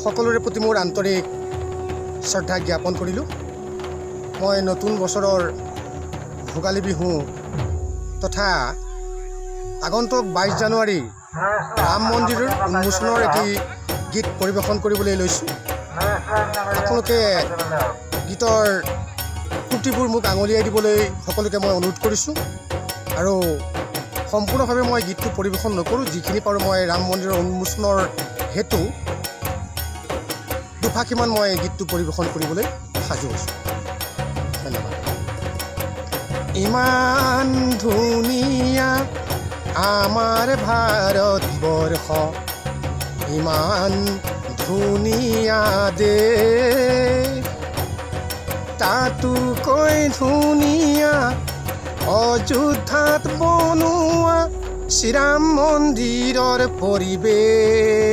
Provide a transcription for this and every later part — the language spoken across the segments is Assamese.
সকলোৰে প্ৰতি মোৰ আন্তৰিক শ্ৰদ্ধা জ্ঞাপন কৰিলোঁ। মই নতুন বছৰৰ ভোগালী বিহু তথা আগন্তুক 22 জানুৱাৰী ৰাম মন্দিৰৰ উন্মোচনৰ এটি গীত পৰিৱেশন কৰিবলৈ লৈছোঁ। আপোনালোকে গীতৰ ত্ৰুটিবোৰ মোক আঙুলিয়াই দিবলৈ সকলোকে মই অনুৰোধ কৰিছোঁ আৰু সম্পূৰ্ণভাৱে মই গীতটো পৰিৱেশন নকৰোঁ। যিখিনি পাৰোঁ মই ৰাম মন্দিৰৰ উন্মোচনৰ হেতু দুফাকিমান মই গীতটো পৰিৱেশন কৰিবলৈ সাজু আছোঁ। ধন্যবাদ। ইমান ধুনীয়া আমাৰ ভাৰতবৰ্ষ, ইমান ধুনীয়া দেশ, তাতোকৈ ধুনীয়া অযোধ্যাত বনোৱা শ্ৰীৰাম মন্দিৰৰ পৰিৱেশ।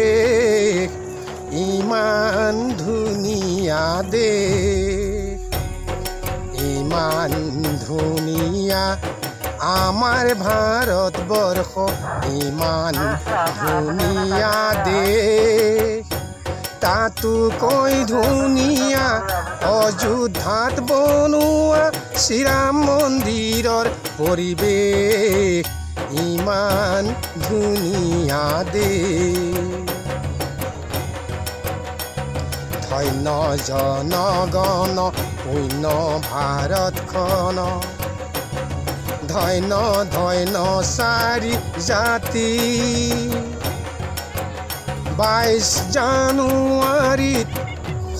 ইমান ধুনীয়া দেশ, ইমান ধুনীয়া আমাৰ ভাৰতবৰ্ষ, ইমান ধুনীয়া দেশ, তাতোকৈ ধুনীয়া অযোধ্যাত বনোৱা শ্ৰীৰাম মন্দিৰৰ পৰিৱেশ। ইমান ধুনীয়া দেশ। ধন্য জনগণ পুণ্য ভাৰতখন, ধন্য ধন্য চাৰি জাতি। 22 জানুৱাৰীত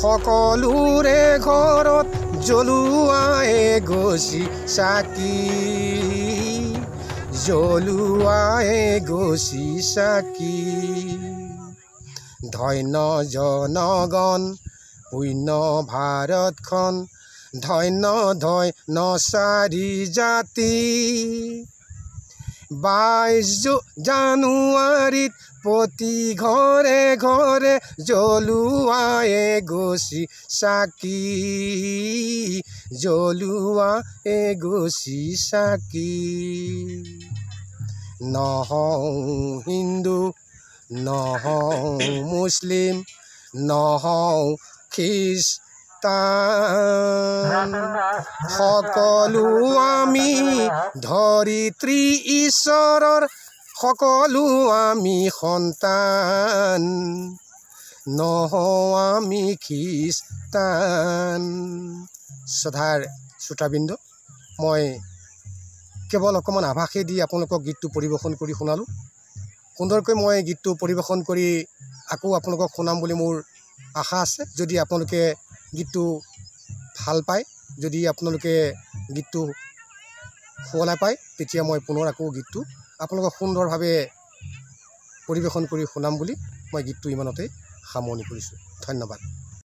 সকলোৰে ঘৰত জ্বলোৱা এগছি চাকি, জ্বলোৱা এগছি চাকি। ধন্য জনগণ পুণ্য ভাৰতখন, ধন্য ধন্য চাৰি জাতি। 22 জানুৱাৰীত প্ৰতি ঘৰে ঘৰে জ্বলোৱা এগছি চাকি, জ্বলোৱা এগছি চাকি। নহওঁ হিন্দু, নহওঁ মুছলিম, নহওঁ খ্ৰীষ্টান, সকলো আমি ধৰিত্ৰী ঈশ্বৰৰ, সকলো আমি সন্তান, নহওঁ আমি খ্ৰীষ্টান। শ্ৰদ্ধাৰ শ্ৰোতাবৃন্দ, মই কেৱল অকণমান আভাসে দি আপোনালোকক গীতটো পৰিৱেশন কৰি শুনালোঁ। সুন্দৰকৈ মই গীতটো পৰিৱেশন কৰি আকৌ আপোনালোকক শুনাম বুলি মোৰ আশা আছে। যদি আপোনালোকে গীতটো ভাল পায়, যদি আপোনালোকে গীতটো শুৱলাই পায়, তেতিয়া মই পুনৰ আকৌ গীতটো আপোনালোকক সুন্দৰভাৱে পৰিৱেশন কৰি শুনাম বুলি মই গীতটো ইমানতে সামৰণি কৰিছোঁ। ধন্যবাদ।